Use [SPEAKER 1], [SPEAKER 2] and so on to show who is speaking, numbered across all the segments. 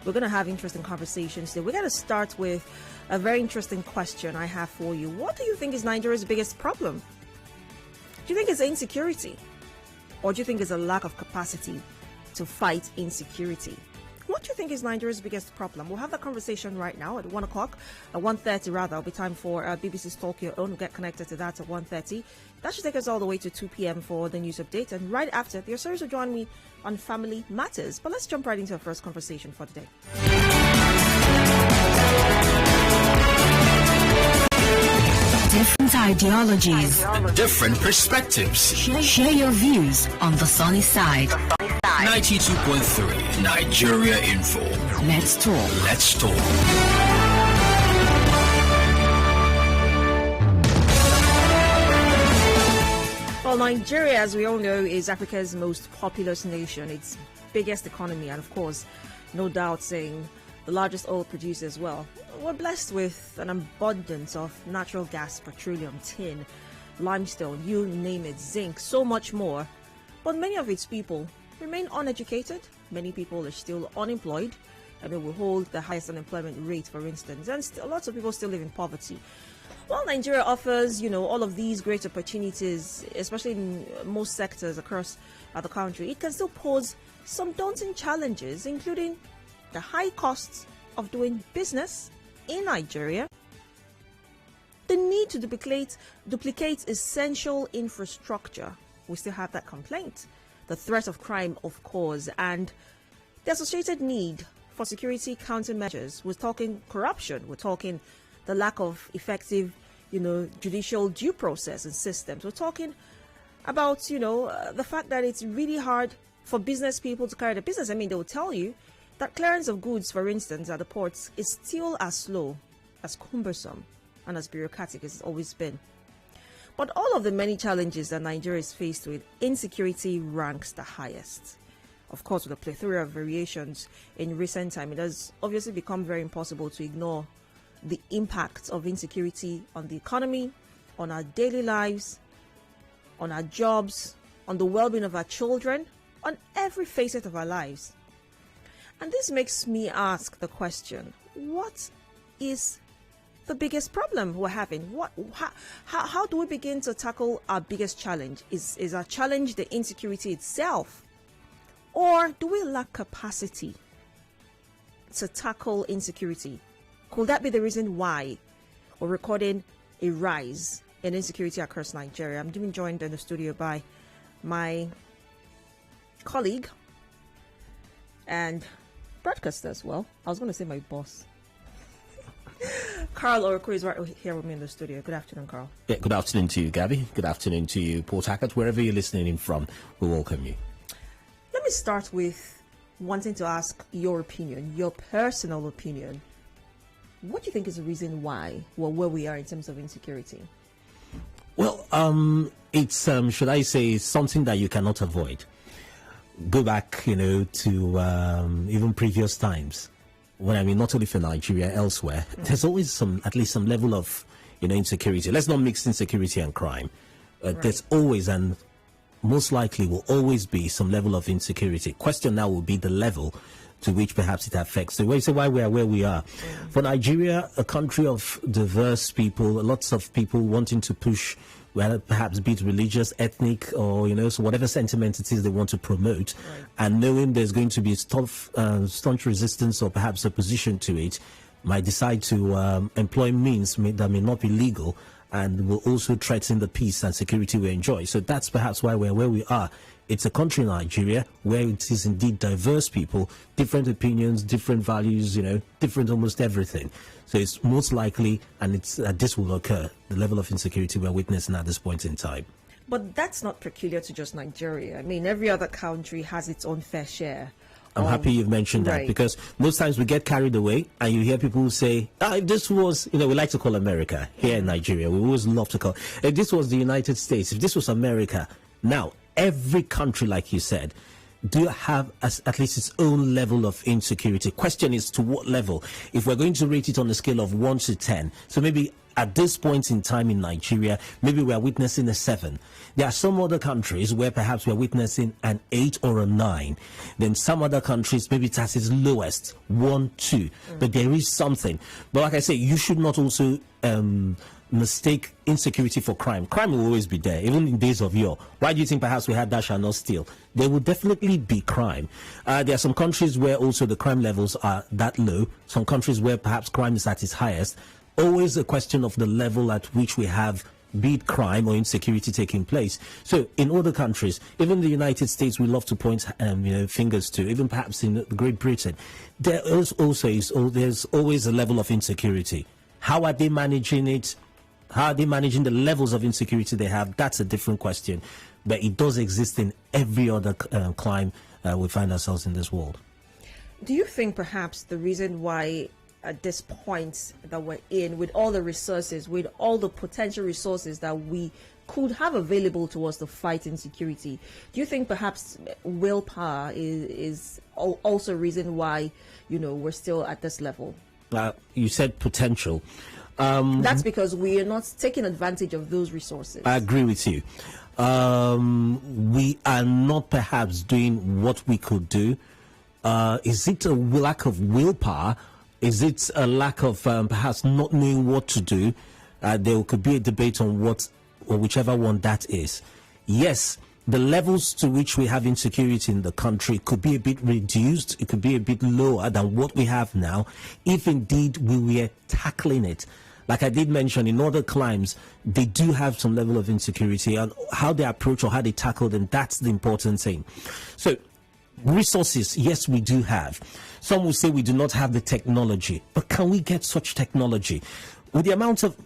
[SPEAKER 1] We're going to have interesting conversations today. We're going to start with a very interesting question I have for you. What do you think is Nigeria's biggest problem? Do you think it's insecurity? Or do you think it's a lack of capacity to fight insecurity? What do you think is Nigeria's biggest problem? We'll have that conversation right now at 1 o'clock, at 1:30 rather. It'll be time for BBC's Talk Your Own. We'll get connected to that at 1:30. That should take us all the way to 2 p.m. for the news update. And right after, the series will join me on Family Matters. But let's jump right into our first conversation for today.
[SPEAKER 2] Different ideologies,
[SPEAKER 3] different perspectives.
[SPEAKER 2] Share your views on the sunny side.
[SPEAKER 3] 92.3 Nigeria Info.
[SPEAKER 2] Let's talk.
[SPEAKER 3] Let's talk.
[SPEAKER 1] Well, Nigeria, as we all know, is Africa's most populous nation, its biggest economy, and of course, no doubt saying the largest oil producer as well. We're blessed with an abundance of natural gas, petroleum, tin, limestone, you name it, zinc, so much more. But many of its people remain uneducated. Many people are still unemployed. I mean, we hold the highest unemployment rate, for instance, and lots of people still live in poverty. While Nigeria offers, all of these great opportunities, especially in most sectors across the country, it can still pose some daunting challenges, including the high costs of doing business in Nigeria, the need to duplicate essential infrastructure. We still have that complaint. The threat of crime, of course, and the associated need for security countermeasures. We're talking corruption. We're talking the lack of effective, judicial due process and systems. We're talking about, the fact that it's really hard for business people to carry their business. I mean, they will tell you that clearance of goods, for instance, at the ports is still as slow, as cumbersome, and as bureaucratic as it's always been. But all of the many challenges that Nigeria is faced with, insecurity ranks the highest. Of course, with a plethora of variations in recent time, it has obviously become very impossible to ignore the impact of insecurity on the economy, on our daily lives, on our jobs, on the well-being of our children, on every facet of our lives. And this makes me ask the question, what is the biggest problem we're having? How do we begin to tackle our biggest challenge? Is our challenge the insecurity itself? Or do we lack capacity to tackle insecurity? Could that be the reason why we're recording a rise in insecurity across Nigeria? I'm being joined in the studio by my colleague and broadcaster as well. I was going to say my boss. Carl Orakwue is right here with me in the studio. Good afternoon, Carl.
[SPEAKER 4] Yeah, good afternoon to you, Gabby. Good afternoon to you, Port Harcourt. Wherever you're listening in from, we welcome you.
[SPEAKER 1] Let me start with wanting to ask your opinion, your personal opinion. What do you think is the reason why we're where we are in terms of insecurity?
[SPEAKER 4] Well, it's, should I say, something that you cannot avoid. Go back, to even previous times. When I mean, not only for Nigeria, elsewhere, there's always at least some level of, insecurity. Let's not mix insecurity and crime.
[SPEAKER 1] Right.
[SPEAKER 4] There's always, and most likely will always be, some level of insecurity. Question now will be the level to which perhaps it affects. So you say why we are where we are. For Nigeria, a country of diverse people, lots of people wanting to push, well, perhaps be it religious, ethnic, or, so whatever sentiment it is they want to promote, right. And knowing there's going to be staunch resistance or perhaps opposition to it, might decide to employ means that may not be legal and will also threaten the peace and security we enjoy. So that's perhaps why we're where we are. It's a country, Nigeria, where it is indeed diverse people, different opinions, different values, different almost everything. So it's most likely, and this will occur, the level of insecurity we're witnessing at this point in time.
[SPEAKER 1] But that's not peculiar to just Nigeria. I mean, every other country has its own fair share.
[SPEAKER 4] I'm happy you've mentioned that,
[SPEAKER 1] right.
[SPEAKER 4] Because most times we get carried away and you hear people say, if this was, we like to call America here in Nigeria. We always love to call, if this was the United States, if this was America. Now, every country, like you said, do have at least its own level of insecurity. Question is to what level? If we're going to rate it on a scale of 1 to 10, so maybe at this point in time in Nigeria, maybe we are witnessing a 7. There are some other countries where perhaps we are witnessing an 8 or a 9. Then some other countries, maybe it's at its lowest, 1, 2. But there is something. But like I say, you should not also mistake insecurity for crime. Crime will always be there, even in days of yore. Why do you think perhaps we had thou shalt not steal? There will definitely be crime. There are some countries where also the crime levels are that low. Some countries where perhaps crime is at its highest. Always a question of the level at which we have, be it crime or insecurity taking place. So in other countries, even the United States, we love to point fingers to, even perhaps in Great Britain, there's always a level of insecurity. How are they managing it? How are they managing the levels of insecurity they have? That's a different question. But it does exist in every other clime we find ourselves in this world.
[SPEAKER 1] Do you think perhaps the reason why at this point that we're in, with all the resources, with all the potential resources that we could have available to us to fight insecurity, do you think perhaps willpower is also a reason why, we're still at this level?
[SPEAKER 4] You said potential.
[SPEAKER 1] That's because we are not taking advantage of those resources.
[SPEAKER 4] I agree with you. We are not perhaps doing what we could do. Is it a lack of willpower? Is it a lack of perhaps not knowing what to do? There could be a debate on what or whichever one that is. Yes, the levels to which we have insecurity in the country could be a bit reduced. It could be a bit lower than what we have now, if indeed we were tackling it. Like I did mention, in other climes, they do have some level of insecurity, and how they approach or how they tackle them, that's the important thing. So, resources, yes, we do have. Some will say we do not have the technology, but can we get such technology? With the amount of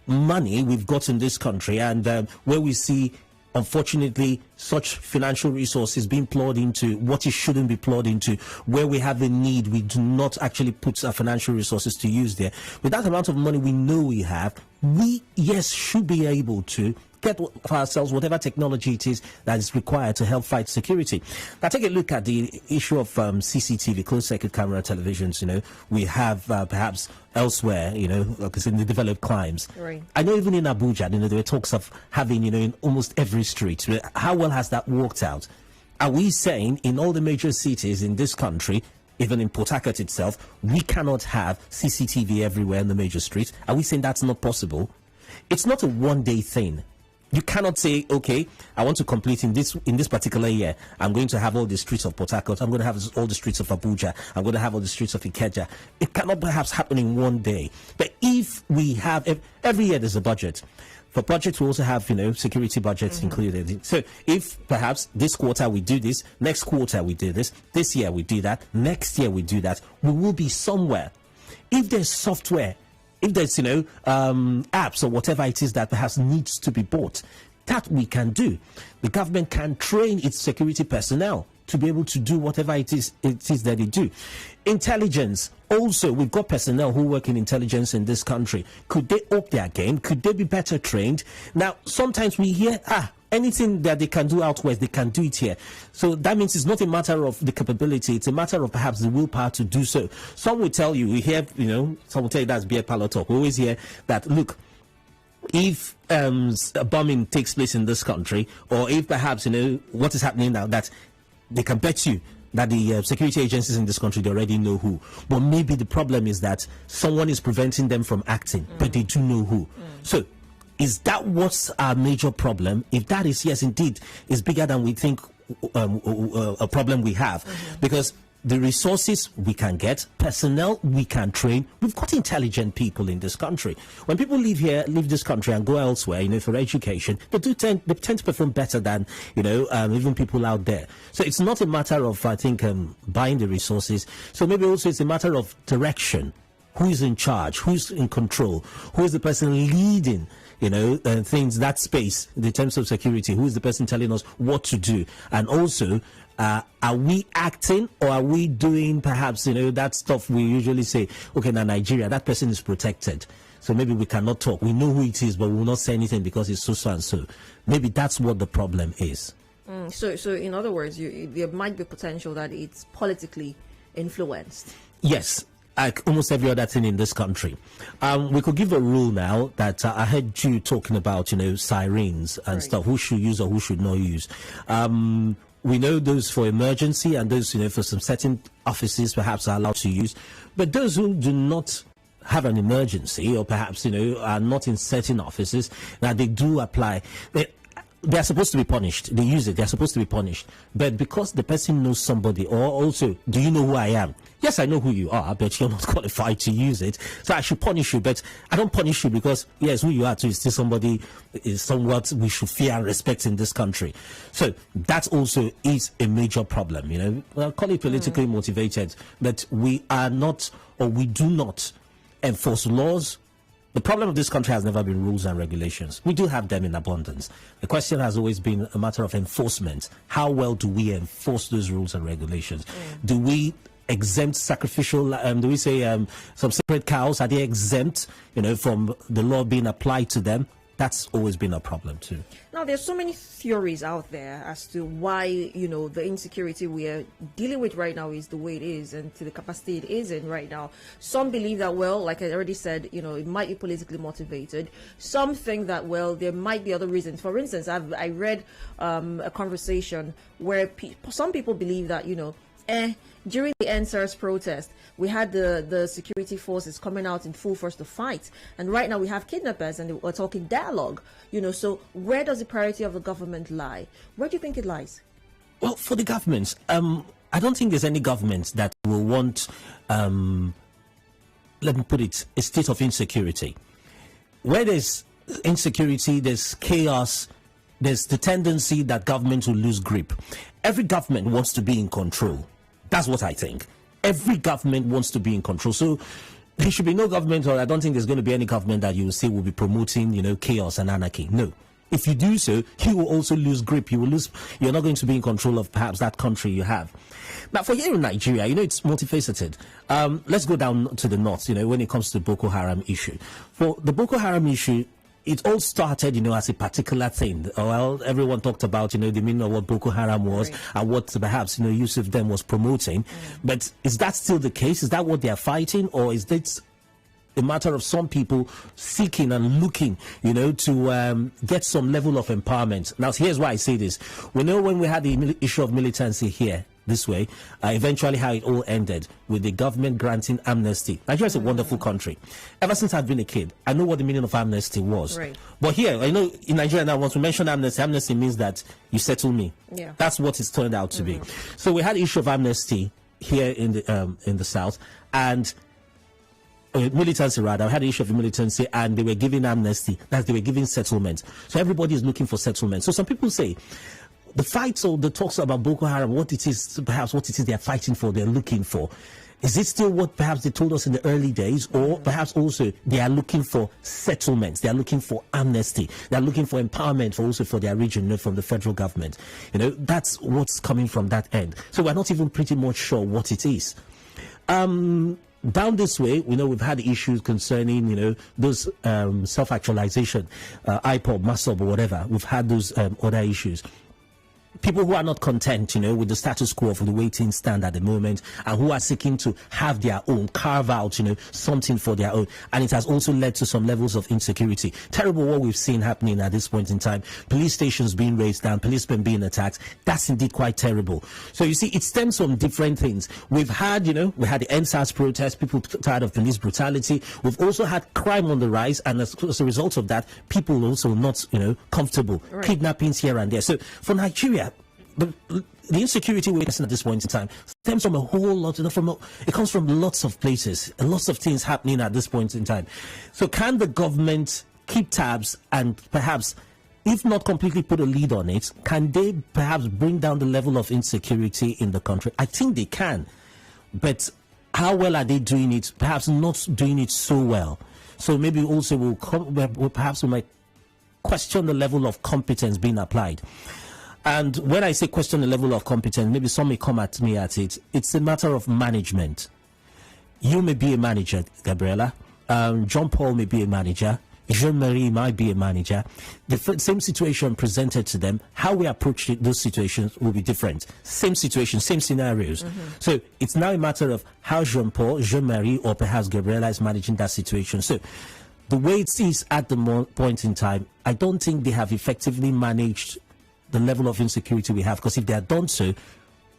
[SPEAKER 4] money we've got in this country, and where we see, unfortunately, such financial resources being plowed into what it shouldn't be plowed into, where we have a need, we do not actually put our financial resources to use there. With that amount of money we know we have, we, yes, should be able to get for ourselves whatever technology it is that is required to help fight security. Now, take a look at the issue of CCTV, closed-circuit camera televisions. We have perhaps elsewhere, because in the developed climes.
[SPEAKER 1] Right.
[SPEAKER 4] I know even in Abuja, there were talks of having, in almost every street. How well has that worked out? Are we saying in all the major cities in this country, even in Port Harcourt itself, we cannot have CCTV everywhere in the major streets? Are we saying that's not possible? It's not a one-day thing. You cannot say, okay, I want to complete in this particular year, I'm going to have all the streets of Port Harcourt, I'm going to have all the streets of Abuja, I'm going to have all the streets of Ikeja. It cannot perhaps happen in one day. But if we have, every year there's a budget. For budgets, we also have, security budgets included. So if perhaps this quarter we do this, next quarter we do this year we do that, next year we do that, we will be somewhere. If there's software, if there's, apps or whatever it is that perhaps needs to be bought, that we can do. The government can train its security personnel to be able to do whatever it is that they do. Intelligence. Also, we've got personnel who work in intelligence in this country. Could they up their game? Could they be better trained? Now, sometimes we hear, anything that they can do out west, they can do it here. So that means it's not a matter of the capability, it's a matter of perhaps the willpower to do so. Some will tell you, we hear, some will tell you that's beer parlor talk. We always hear that, look, if a bombing takes place in this country, or if perhaps, what is happening now, that they can bet you that the security agencies in this country, they already know who. But maybe the problem is that someone is preventing them from acting, but they do know who. So, is that what's our major problem? If that is, yes, indeed, it's bigger than we think a problem we have. Because the resources we can get, personnel we can train. We've got intelligent people in this country. When people leave this country and go elsewhere, for education, they tend to perform better than, even people out there. So it's not a matter of, I think, buying the resources. So maybe also it's a matter of direction. Who is in charge? Who's in control? Who is the person leading, things, that space, in terms of security? Who is the person telling us what to do? And also, are we acting, or are we doing perhaps, that stuff we usually say, okay, now Nigeria, that person is protected, so maybe we cannot talk. We know who it is, but we will not say anything because it's so and so. Maybe that's what the problem is.
[SPEAKER 1] So in other words, there might be potential that it's politically influenced.
[SPEAKER 4] Yes, like almost every other thing in this country. We could give a rule now that I heard you talking about, sirens and stuff, who should use or who should not use. We know those for emergency and those, for some certain offices perhaps are allowed to use. But those who do not have an emergency or perhaps, are not in certain offices, now they do apply. They are supposed to be punished. They use it. They are supposed to be punished. But because the person knows somebody, or also, do you know who I am? Yes, I know who you are, but you're not qualified to use it. So I should punish you, but I don't punish you because, yes, who you are too is still somebody, is somewhat we should fear and respect in this country. So that also is a major problem, I'll call it politically motivated, but we are not, or we do not enforce laws. The problem of this country has never been rules and regulations. We do have them in abundance. The question has always been a matter of enforcement. How well do we enforce those rules and regulations? Do we exempt sacrificial, do we say some sacred cows? Are they exempt, from the law being applied to them? That's always been a problem too.
[SPEAKER 1] Now, there's so many theories out there as to why, the insecurity we are dealing with right now is the way it is and to the capacity it is in right now. Some believe that, well, like I already said, it might be politically motivated. Some think that, well, there might be other reasons. For instance, I read a conversation where some people believe that, during the NSARS protest, we had the security forces coming out in full force to fight. And right now we have kidnappers and we're talking dialogue. So where does the priority of the government lie? Where do you think it lies?
[SPEAKER 4] Well, for the government, I don't think there's any government that will want, let me put it, a state of insecurity. Where there's insecurity, there's chaos, there's the tendency that government will lose grip. Every government wants to be in control. That's what I think. Every government wants to be in control. So there should be no government, or I don't think there's going to be any government that you will say will be promoting, chaos and anarchy. No. If you do so, you will also lose grip. You're not going to be in control of perhaps that country you have. Now, for here in Nigeria, it's multifaceted. Let's go down to the north, when it comes to the Boko Haram issue. For the Boko Haram issue, it all started, as a particular thing. Well, everyone talked about, the meaning of what Boko Haram was and what perhaps, Yusuf then was promoting. But is that still the case? Is that what they are fighting? Or is this a matter of some people seeking and looking, to get some level of empowerment? Now, here's why I say this. We know when we had the issue of militancy here, this way, eventually how it all ended with the government granting amnesty. Nigeria is a wonderful country. Ever since I've been a kid, I know what the meaning of amnesty was. Right. But here, I know in Nigeria now, once we mention amnesty means that you settle me. Yeah. That's what it's turned out to be. So we had the issue of amnesty here in the south, and militancy rather. We had the issue of militancy, and they were giving amnesty. That they were giving settlement. So everybody is looking for settlement. So some people say, the fights or the talks about Boko Haram, what it is they're fighting for, they're looking for. Is it still what perhaps they told us in the early days, or perhaps also they are looking for settlements, they are looking for amnesty, they are looking for empowerment also for their region, from the federal government? That's what's coming from that end. So we're not even pretty much sure what it is. Down this way, we've had issues concerning, those self-actualization, IPOB, MASOB, or whatever. We've had those other issues. People who are not content, with the status quo of the way things stand at the moment, and who are seeking to have their own, carve out, something for their own. And it has also led to some levels of insecurity. Terrible what we've seen happening at this point in time. Police stations being raised down, policemen being attacked. That's indeed quite terrible. So you see, it stems from different things. We've had, we had the NSARS protest, people tired of police brutality. We've also had crime on the rise, and as a result of that, people also not, comfortable. Right. Kidnappings here and there. So for Nigeria, the insecurity we're facing at this point in time stems from a whole lot, it comes from lots of places, and lots of things happening at this point in time. So can the government keep tabs and perhaps, if not completely put a lead on it, can they perhaps bring down the level of insecurity in the country? I think they can, but how well are they doing it? Perhaps not doing it so well. So maybe also perhaps we might question the level of competence being applied. And when I say question the level of competence, maybe some may come at me at it. It's a matter of management. You may be a manager, Gabriella. John Paul may be a manager. Jean-Marie might be a manager. The same situation presented to them, how we approach those situations will be different. Same situation, same scenarios. So it's now a matter of how Jean-Paul, Jean-Marie, or perhaps Gabriella is managing that situation. So the way it is at the point in time, I don't think they have effectively managed the level of insecurity we have, because if they had done so,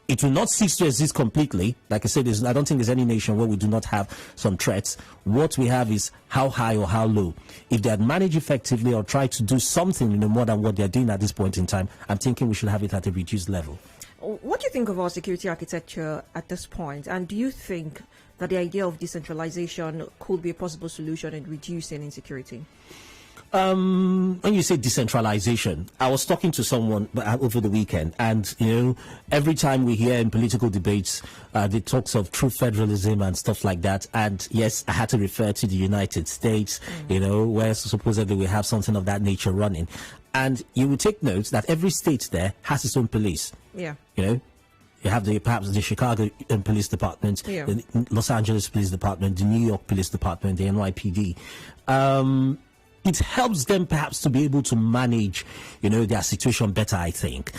[SPEAKER 4] it will not cease to exist completely. Like I said, I don't think there's any nation where we do not have some threats. What we have is how high or how low. If they had managed effectively or tried to do something more than what they're doing at this point in time, I'm thinking we should have it at a reduced level.
[SPEAKER 1] What do you think of our security architecture at this point? And do you think that the idea of decentralization could be a possible solution in reducing insecurity?
[SPEAKER 4] When you say decentralization, I was talking to someone over the weekend, and every time we hear in political debates the talks of true federalism and stuff like that, and yes, I had to refer to the United States, where supposedly we have something of that nature running, and you will take note that every state there has its own police.
[SPEAKER 1] Yeah.
[SPEAKER 4] You have perhaps the Chicago Police Department, the Los Angeles Police Department, the New York Police Department, the NYPD. It helps them perhaps to be able to manage, their situation better, I think.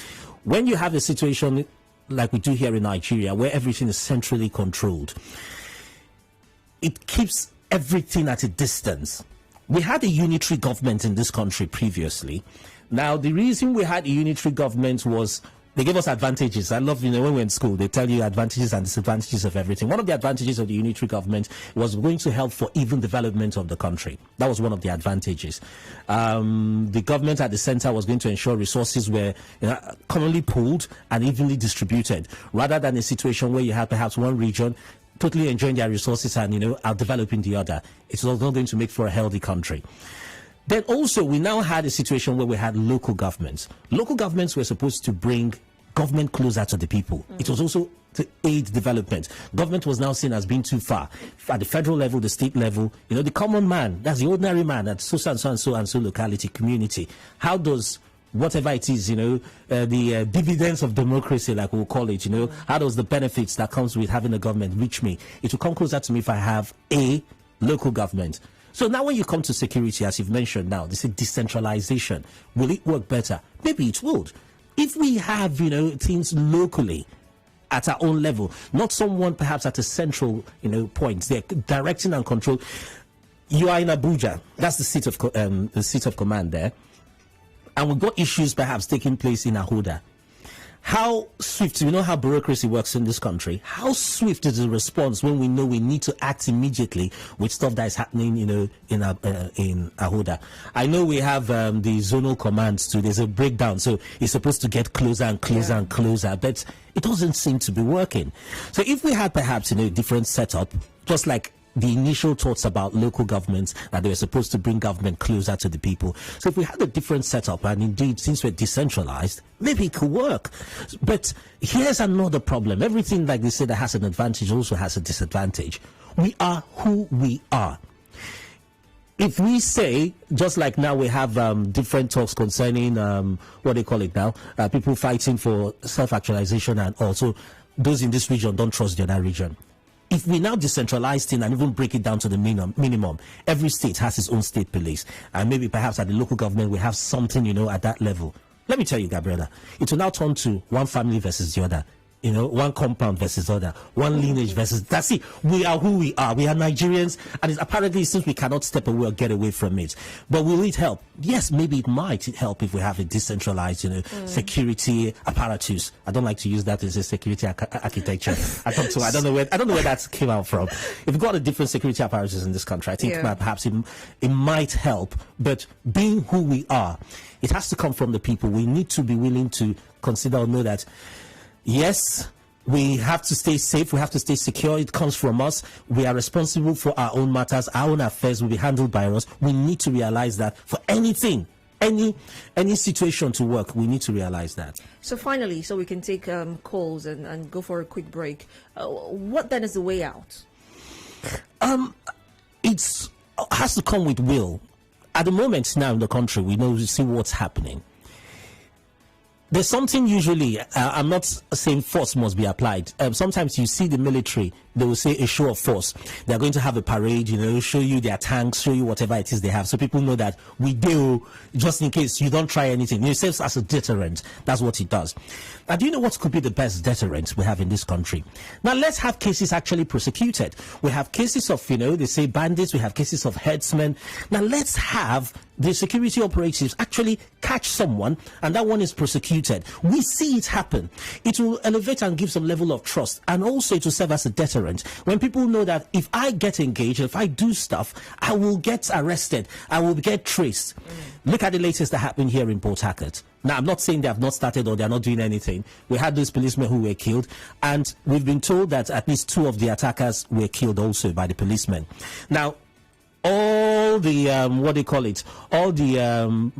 [SPEAKER 4] When you have a situation like we do here in Nigeria, where everything is centrally controlled, it keeps everything at a distance. We had a unitary government in this country previously. Now, the reason we had a unitary government was they gave us advantages. I love, when we're in school, they tell you advantages and disadvantages of everything. One of the advantages of the unitary government was going to help for even development of the country. That was one of the advantages. The government at the center was going to ensure resources were commonly pooled and evenly distributed, rather than a situation where you have perhaps one region totally enjoying their resources and, out developing the other. It's not going to make for a healthy country. Then also, we now had a situation where we had local governments. Local governments were supposed to bring government closer to the people. It was also to aid development. Government was now seen as being too far. At the federal level, the state level, the common man, that's the ordinary man at so and so locality, community. How does whatever it is, the dividends of democracy, like we'll call it, how does the benefits that comes with having a government reach me? It will come closer to me if I have a local government. So now when you come to security, as you've mentioned now, they say decentralization. Will it work better? Maybe it would. If we have, things locally at our own level, not someone perhaps at a central, point, they're directing and control. You are in Abuja. That's the seat of command there. And we've got issues perhaps taking place in Ahoda. How swift, how bureaucracy works in this country. How swift is the response when we know we need to act immediately with stuff that is happening, in Ahoda. I know we have the zonal commands too. There's a breakdown, so it's supposed to get closer and closer and closer, but it doesn't seem to be working. So if we had perhaps a different setup, just like the initial thoughts about local governments, that they were supposed to bring government closer to the people. So if we had a different setup, and indeed, since we're decentralized, maybe it could work. But here's another problem. Everything, like they say, that has an advantage also has a disadvantage. We are who we are. If we say, just like now we have different talks concerning, what they call it now, people fighting for self-actualization, and also those in this region don't trust the other region. If we now decentralize things and even break it down to the minimum, every state has its own state police. And maybe perhaps at the local government, we have something, at that level. Let me tell you, Gabriella, it will now turn to one family versus the other. One compound versus other, one lineage versus... That's it. We are who we are. We are Nigerians, and it's apparently since we cannot step away or get away from it. But will it help? Yes, maybe it might help if we have a decentralized, security apparatus. I don't like to use that as a security architecture. I don't know where that came out from. If we've got a different security apparatus in this country, I think perhaps it might help. But being who we are, it has to come from the people. We need to be willing to consider or know that, yes, we have to stay safe. We have to stay secure. It comes from us. We are responsible for our own matters. Our own affairs will be handled by us. We need to realize that for anything, any situation to work, we need to realize that.
[SPEAKER 1] So finally, so we can take calls and go for a quick break. What then is the way out?
[SPEAKER 4] It has to come with will. At the moment now in the country, we see what's happening. There's something usually, I'm not saying force must be applied. Sometimes you see the military, they will say a show of force. They're going to have a parade, show you their tanks, show you whatever it is they have. So people know that we do, just in case you don't try anything. It serves as a deterrent. That's what it does. Now, do you know what could be the best deterrent we have in this country? Now, let's have cases actually prosecuted. We have cases of, they say bandits. We have cases of herdsmen. Now, let's have the security operatives actually catch someone, and that one is prosecuted. We see it happen. It will elevate and give some level of trust, and also it will serve as a deterrent. When people know that if I get engaged, if I do stuff, I will get arrested, I will get traced. Look at the latest that happened here in Port Harcourt. Now, I'm not saying they have not started or they are not doing anything. We had those policemen who were killed, and we've been told that at least 2 of the attackers were killed also by the policemen. Now, all the all the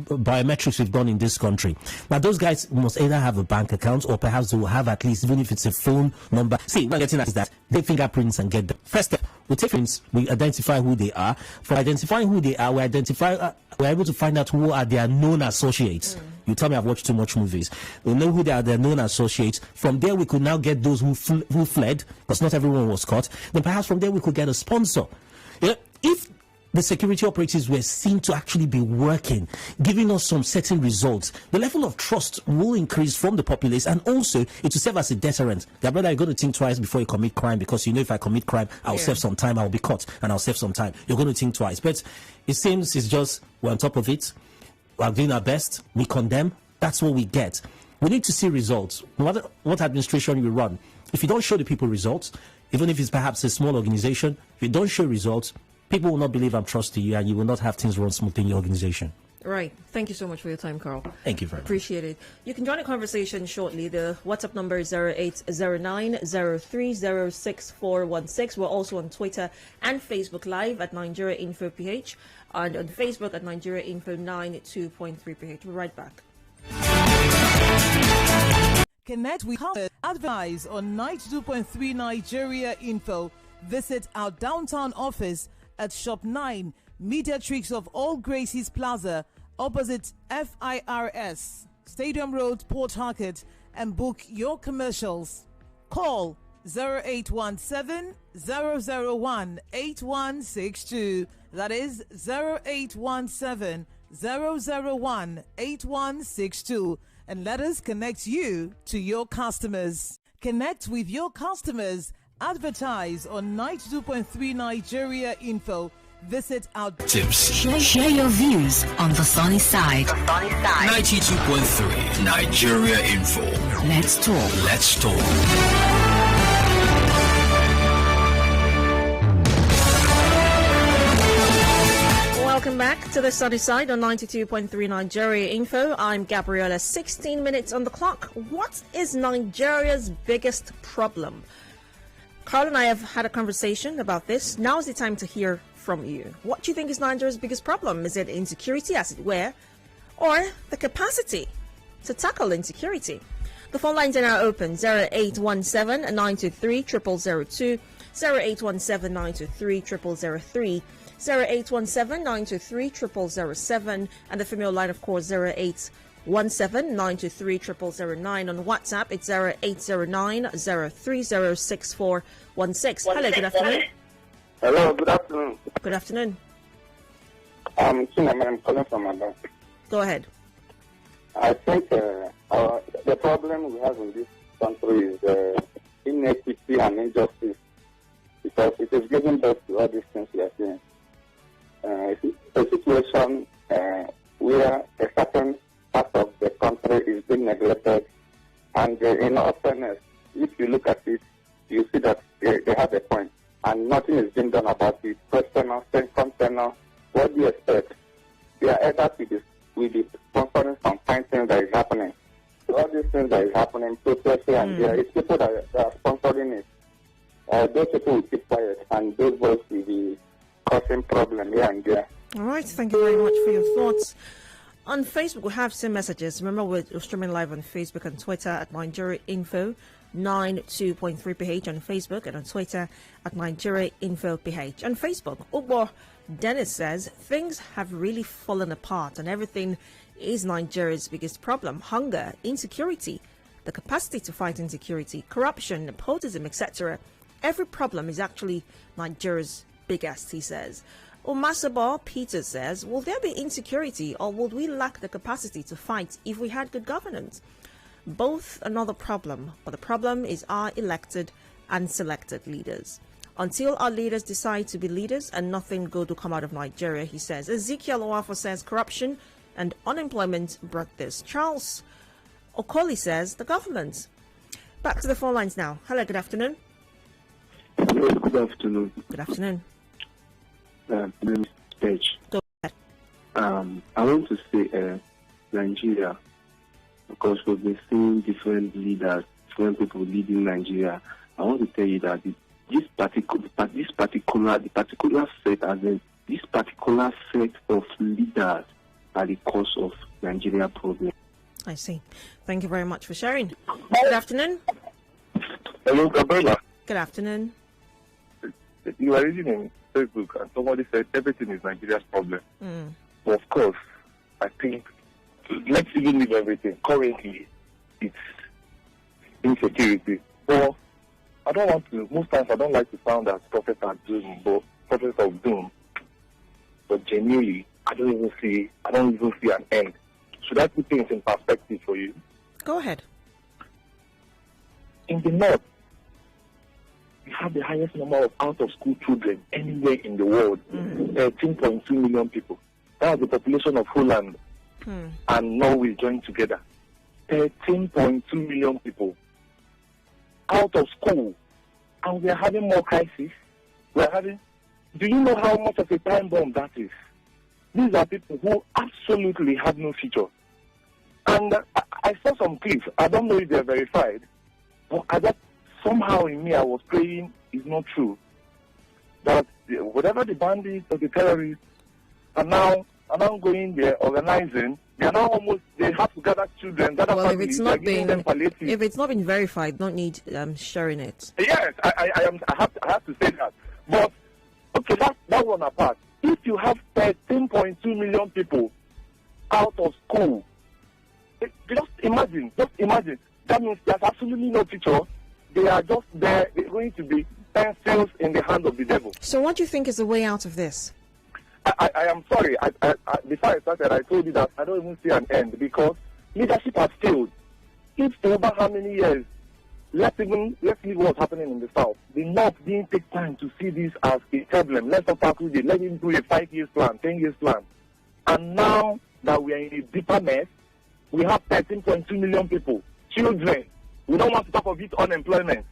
[SPEAKER 4] biometrics we've done in this country. Now, those guys must either have a bank account, or perhaps they will have at least, even if it's a phone number. See, what I'm getting at is that they fingerprints and get them. First step, we take fingerprints, we identify who they are. For identifying who they are, we're able to find out who are their known associates. You tell me I've watched too much movies. We know who they are, their known associates. From there, we could now get those who fled, because not everyone was caught. Then perhaps from there, we could get a sponsor. If the security operatives were seen to actually be working, giving us some certain results, the level of trust will increase from the populace, and also it will serve as a deterrent. Gabriella, you're going to think twice before you commit crime, because if I commit crime, I'll serve some time, I'll be caught, and I'll serve some time. You're going to think twice. But it seems it's just, we're on top of it, we're doing our best, we condemn, that's what we get. We need to see results. No matter what administration you run, if you don't show the people results, even if it's perhaps a small organization, if you don't show results, people will not believe and trust you, and you will not have things run smoothly in your organization.
[SPEAKER 1] Right. Thank you so much for your time, Carl.
[SPEAKER 4] Thank you very much.
[SPEAKER 1] Appreciate it. You can join the conversation shortly. The WhatsApp number is 0809-030-6416. We're also on Twitter and Facebook Live at Nigeria Info PH, and on Facebook at Nigeria Info 92.3 PH. We're right back.
[SPEAKER 5] Connect with us. Advertise on 92.3 Nigeria Info. Visit our downtown office at Shop 9, Mediatrix of All Gracies Plaza, opposite FIRS, Stadium Road, Port Harcourt, and book your commercials. Call 0817-001-8162. That is 0817-001-8162. And let us connect you to your customers. Connect with your customers. Advertise on 92.3 Nigeria Info. Visit our
[SPEAKER 3] tips.
[SPEAKER 2] Share your views on the sunny side.
[SPEAKER 3] 92.3 Nigeria Info.
[SPEAKER 2] Let's talk.
[SPEAKER 3] Let's talk.
[SPEAKER 1] Welcome back to the sunny side on 92.3 Nigeria Info. I'm Gabriella. 16 minutes on the clock. What is Nigeria's biggest problem? Carl and I have had a conversation about this. Now is the time to hear from you. What do you think is Nigeria's biggest problem? Is it insecurity, as it were, or the capacity to tackle insecurity? The phone lines are now open. 0817-923-0002, 0817-923-0003, 0817-923-0007, and the female line, of course, 0817-923-0009. On WhatsApp, it's 0809-030-6416. Hello, good afternoon.
[SPEAKER 6] Hello, good afternoon.
[SPEAKER 1] Good afternoon.
[SPEAKER 6] I'm calling from Adam.
[SPEAKER 1] Go ahead.
[SPEAKER 6] I think the problem we have in this country is inequity and injustice, because it is giving birth to all these things we are seeing. A situation where a certain part of the country is being neglected, and in all fairness, if you look at it, you see that they have a point, and nothing is being done about it. First tenor, second tenor, what do you expect? They are either with the sponsoring some fine things that is happening. So all these things that is happening, protesting, and there is people that are sponsoring it. Those people will keep quiet, and those votes will be causing problem here and there.
[SPEAKER 1] All right, thank you very much for your thoughts. On Facebook, we have some messages. Remember, we're streaming live on Facebook and Twitter at Nigeria Info 92.3 PH on Facebook, and on Twitter at Nigeria Info PH. On Facebook, Ubo Dennis says things have really fallen apart and everything is Nigeria's biggest problem. Hunger, insecurity, the capacity to fight insecurity, corruption, nepotism, etc. Every problem is actually Nigeria's biggest, he says. Omasabo Peter says, will there be insecurity or would we lack the capacity to fight if we had good governance? Both another problem, but the problem is our elected and selected leaders. Until our leaders decide to be leaders and nothing good will come out of Nigeria, he says. Ezekiel Owafo says corruption and unemployment brought this. Charles Okoli says the government. Back to the phone lines now. Hello, good afternoon.
[SPEAKER 7] Hello, good afternoon.
[SPEAKER 1] Good afternoon.
[SPEAKER 7] My name is Page.
[SPEAKER 1] Go ahead.
[SPEAKER 7] I want to say Nigeria, because we've been seeing different leaders, different people leading Nigeria. I want to tell you that this particular set of leaders are the cause of Nigeria problem.
[SPEAKER 1] I see. Thank you very much for sharing. Good afternoon.
[SPEAKER 8] Hello, Gabriella.
[SPEAKER 1] Good afternoon.
[SPEAKER 8] You are reading in Facebook and somebody said everything is Nigeria's problem. But of course, I think, let's even leave everything. Currently, it's insecurity. But I don't want to, most times I don't like to sound as prophets of doom. But genuinely, I don't even see an end. Should I put things in perspective for you?
[SPEAKER 1] Go ahead.
[SPEAKER 8] In the north, we have the highest number of out-of-school children anywhere in the world. 13.2 million people. That's the population of Holland and Norway joined together. 13.2 million people out of school. And we are having more crises. Do you know how much of a time bomb that is? These are people who absolutely have no future. And I saw some clips. I don't know if they're verified. But somehow in me, I was praying it's not true. That whatever the bandits or the terrorists are now going there organizing, they have to gather children.
[SPEAKER 1] Well, if it's not been verified, don't need sharing it.
[SPEAKER 8] Yes, I have to say that. But okay, that one apart. If you have 13.2 million people out of school, just imagine. That means there's absolutely no future. They are just there. They're going to be pencils in the hand of the devil.
[SPEAKER 1] So what do you think is the way out of this?
[SPEAKER 8] I am sorry. Before I started, I told you that I don't even see an end because leadership has failed. It's over how many years? Let's leave what's happening in the South. The North didn't take time to see this as a problem. Let's not tackle it. Let him do a 5-year plan, 10-year plan. And now that we are in a deeper mess, we have 13.2 million people, children. We don't want to talk of it, unemployment.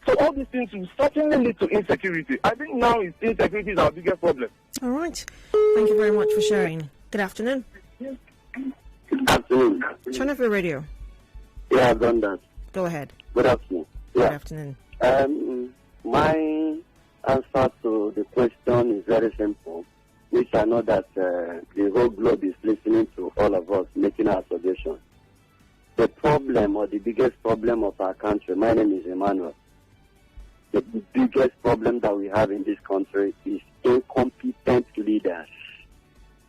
[SPEAKER 8] So all these things will certainly lead to insecurity. I think now insecurity is our biggest problem.
[SPEAKER 1] All right. Thank you very much for sharing. Good afternoon.
[SPEAKER 6] Good afternoon.
[SPEAKER 1] Turn off your radio.
[SPEAKER 6] Yeah, I've done that.
[SPEAKER 1] Go ahead.
[SPEAKER 6] Good afternoon.
[SPEAKER 1] Good afternoon.
[SPEAKER 6] My answer to the question is very simple, which I know that the whole globe is listening to all of us making our suggestions. The problem or the biggest problem of our country, my name is Emmanuel. The biggest problem that we have in this country is incompetent leaders.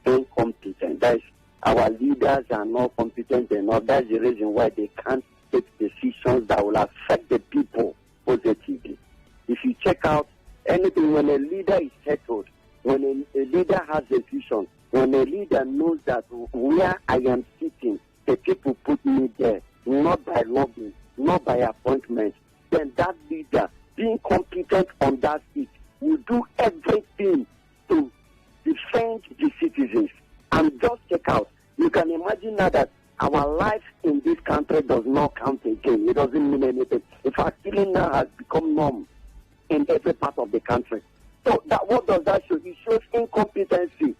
[SPEAKER 6] Incompetent. That is, our leaders are not competent enough. That's the reason why they can't take decisions that will affect the people positively. If you check out anything, when a leader is settled, when a leader has a vision, when a leader knows that where I am sitting, the people put me there, not by lobbying, not by appointment, then that leader, being competent on that seat, will do everything to defend the citizens. And just check out, you can imagine now that our life in this country does not count again. It doesn't mean anything. In fact, killing now has become norm in every part of the country. So what does that show? It shows incompetency.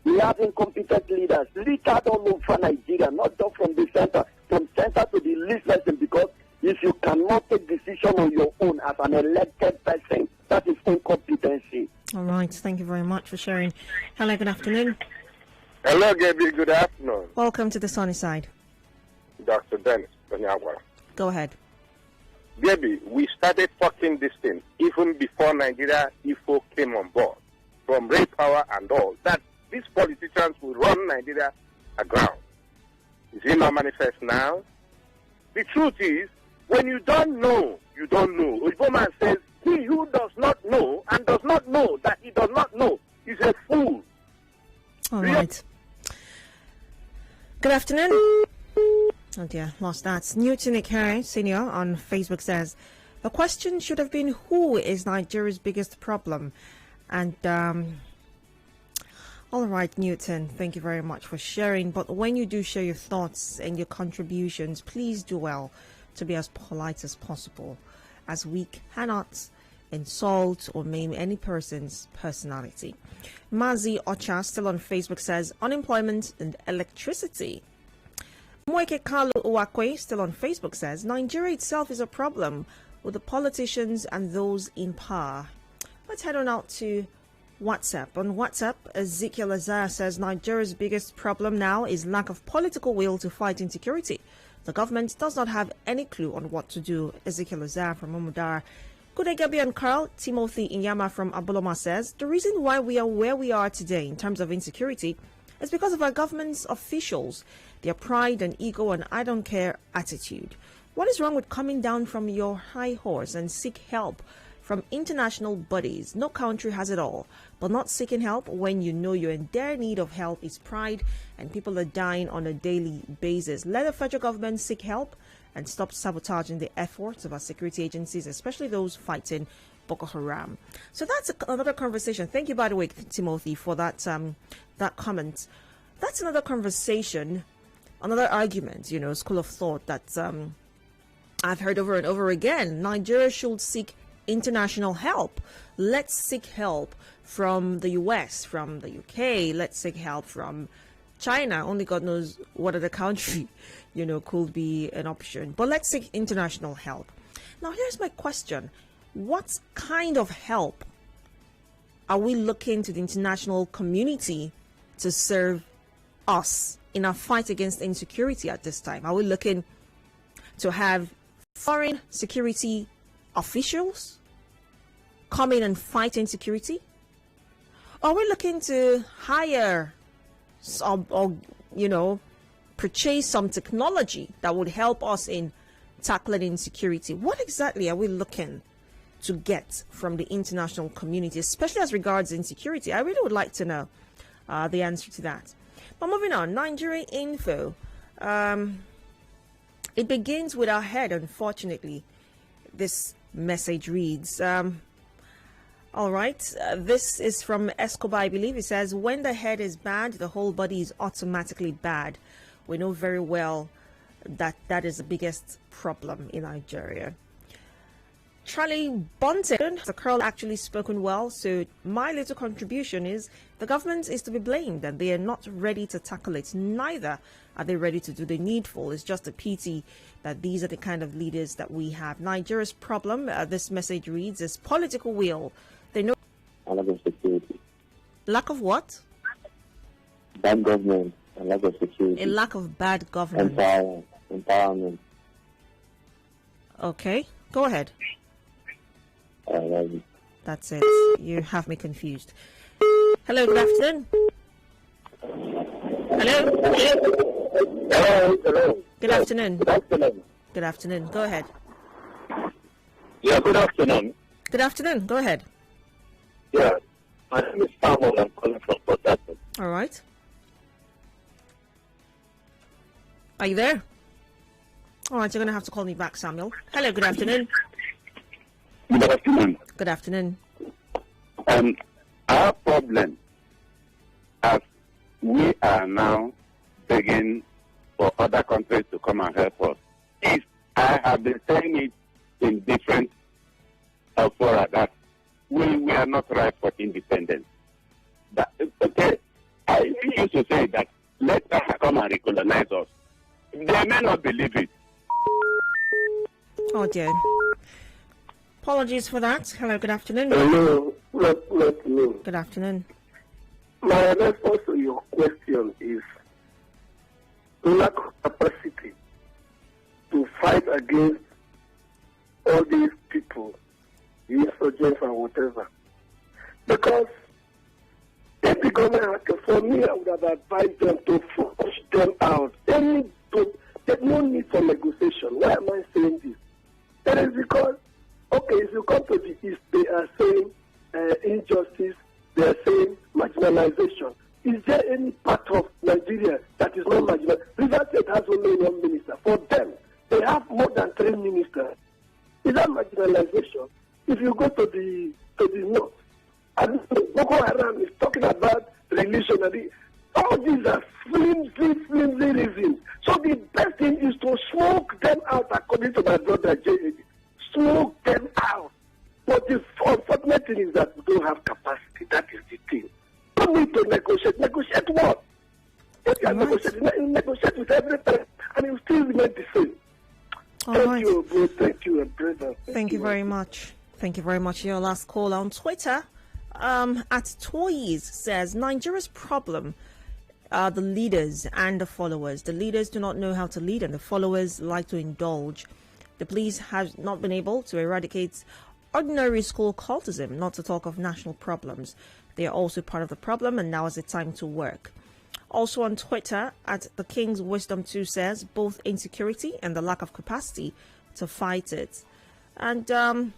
[SPEAKER 6] We have incompetent leaders littered all over Nigeria, not just from the center to the least person, because if you cannot take decision on your own as an elected person, that is incompetency.
[SPEAKER 1] All right. Thank you very much for sharing. Hello, good afternoon.
[SPEAKER 9] Hello, Gabriel. Good afternoon.
[SPEAKER 1] Welcome to the sunny side.
[SPEAKER 9] Dr. Dennis Anyanwu.
[SPEAKER 1] Go ahead.
[SPEAKER 9] Gabriel, we started talking this thing even before Nigeria IFO came on board, from rail power and all, that these politicians will run Nigeria aground. Is it not manifest now? The truth is, when you don't know, you don't know. Ojiboman says, he who does not know and does not know that he does not know is a fool.
[SPEAKER 1] All right. Good afternoon. Oh dear, lost that. Newton Ikere Senior on Facebook says, the question should have been, who is Nigeria's biggest problem? And, all right, Newton, thank you very much for sharing. But when you do share your thoughts and your contributions, please do well to be as polite as possible, as we cannot insult or maim any person's personality. Mazi Ocha, still on Facebook, says, unemployment and electricity. Mweke Kalu Orakwue, still on Facebook, says, Nigeria itself is a problem with the politicians and those in power. Let's head on out to WhatsApp. On WhatsApp, Ezekiel Azar says, Nigeria's biggest problem now is lack of political will to fight insecurity. The government does not have any clue on what to do. Ezekiel Azar from Omudara. Good day, Gabi and Carl. Timothy Inyama from Aboloma says, the reason why we are where we are today in terms of insecurity is because of our government's officials, their pride and ego and I don't care attitude. What is wrong with coming down from your high horse and seek help from international bodies? No country has it all, but not seeking help when you know you're in dire need of help is pride and people are dying on a daily basis. Let the federal government seek help and stop sabotaging the efforts of our security agencies, especially those fighting Boko Haram. So that's another conversation. Thank you, by the way, Timothy, for that that comment. That's another conversation, another argument, school of thought that I've heard over and over again. Nigeria should seek international help. Let's seek help from the US, from the UK. Let's seek help from China. Only God knows what other country, could be an option. But let's seek international help. Now, here's my question. What kind of help are we looking to the international community to serve us in our fight against insecurity at this time? Are we looking to have foreign security officials come in and fight insecurity? Are we looking to hire some, or purchase some technology that would help us in tackling insecurity? What exactly are we looking to get from the international community, especially as regards insecurity? I really would like to know the answer to that. But moving on, Nigeria Info. It begins with our head, unfortunately. This message reads, all right, this is from Escobar, I believe. It says, when the head is bad, the whole body is automatically bad. We know very well that that is the biggest problem in Nigeria. Charlie Bunton, the curl actually spoken well, so my little contribution is the government is to be blamed and they are not ready to tackle it. Neither are they ready to do the needful. It's just a pity that these are the kind of leaders that we have. Nigeria's problem, this message reads, is political will. They know
[SPEAKER 7] lack of security.
[SPEAKER 1] Lack of what?
[SPEAKER 7] Bad government and lack of security.
[SPEAKER 1] A lack of bad government.
[SPEAKER 7] Empowerment.
[SPEAKER 1] Okay, go ahead. That's it. You have me confused. Hello, good afternoon. Hello?
[SPEAKER 6] Hello.
[SPEAKER 1] Good afternoon.
[SPEAKER 6] Good afternoon.
[SPEAKER 1] Good afternoon. Go ahead.
[SPEAKER 6] Yeah, good afternoon.
[SPEAKER 1] Good afternoon. Go ahead.
[SPEAKER 6] Yeah, my name is Samuel. I'm calling from Port Harcourt.
[SPEAKER 1] All right. Are you there? All right, you're going to have to call me back, Samuel. Hello, good afternoon.
[SPEAKER 6] Good afternoon.
[SPEAKER 1] Good afternoon.
[SPEAKER 6] Our problem, as we are now begging for other countries to come and help us, is I have been saying it in different fora that we are not ripe for independence. That, okay, I used to say that let them come and recolonize us. They may not believe it.
[SPEAKER 1] Oh dear. Apologies for that. Hello, good afternoon.
[SPEAKER 10] Hello, good afternoon.
[SPEAKER 1] Good afternoon.
[SPEAKER 10] My response to your question is lack of capacity to fight against all these people, the insurgents and whatever. Because if the government, for me, I would have advised them to flush them out. There's no need for negotiation. Why am I saying this? That is because, okay, if you come to the East, they are saying injustice, they are saying marginalization. Is there any part of Nigeria that is not marginalized? River State has only one minister. For them, they have more than 3 ministers. Is that marginalization? If you go to the north, and Boko Haram is talking about religion, all these are flimsy reasons. So the best thing is to smoke them out, according to my brother J.A. Smoke them out. But the unfortunate thing is that we don't have capacity. That is the thing. Don't need to negotiate. Negotiate what? If you are negotiating, negotiate with every person, and it will still remain the same. Thank you, bro. Thank you, brother.
[SPEAKER 1] Thank you very much. Thank you very much. Your last call on Twitter. At Toys says Nigeria's problem are the leaders and the followers. The leaders do not know how to lead, and the followers like to indulge. The police have not been able to eradicate ordinary school cultism, not to talk of national problems. They are also part of the problem, and now is the time to work. Also on Twitter, at the King's Wisdom 2 says both insecurity and the lack of capacity to fight it. And a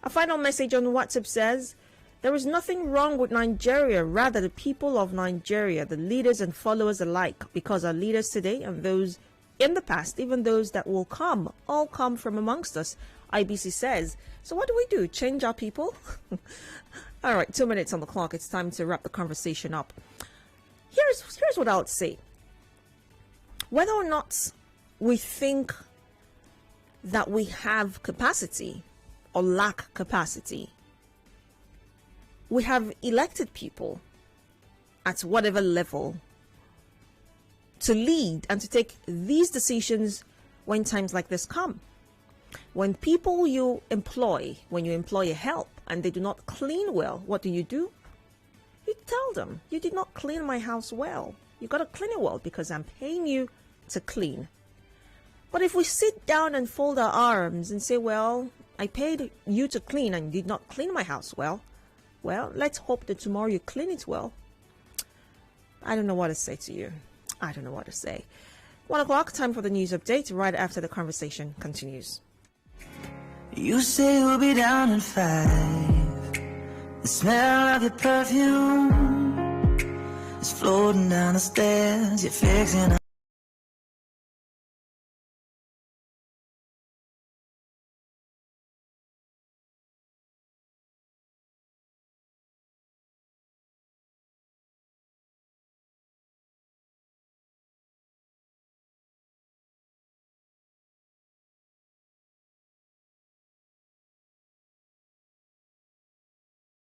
[SPEAKER 1] final message on WhatsApp says, there is nothing wrong with Nigeria, rather the people of Nigeria, the leaders and followers alike, because our leaders today and those in the past, even those that will come, all come from amongst us, IBC says. So what do? Change our people? All right, 2 minutes on the clock. It's time to wrap the conversation up. Here's what I would say. Whether or not we think that we have capacity or lack capacity, we have elected people at whatever level to lead and to take these decisions when times like this come. When people you employ, when you employ a help and they do not clean well, what do? You tell them, you did not clean my house well. You got to clean it well because I'm paying you to clean. But if we sit down and fold our arms and say, well, I paid you to clean and you did not clean my house well, let's hope that tomorrow you clean it well. I don't know what to say to you. I don't know what to say. 1 o'clock, time for the news update right after the conversation continues.
[SPEAKER 11] You say we'll be down in 5. The smell of your perfume is floating down the stairs. You're fixing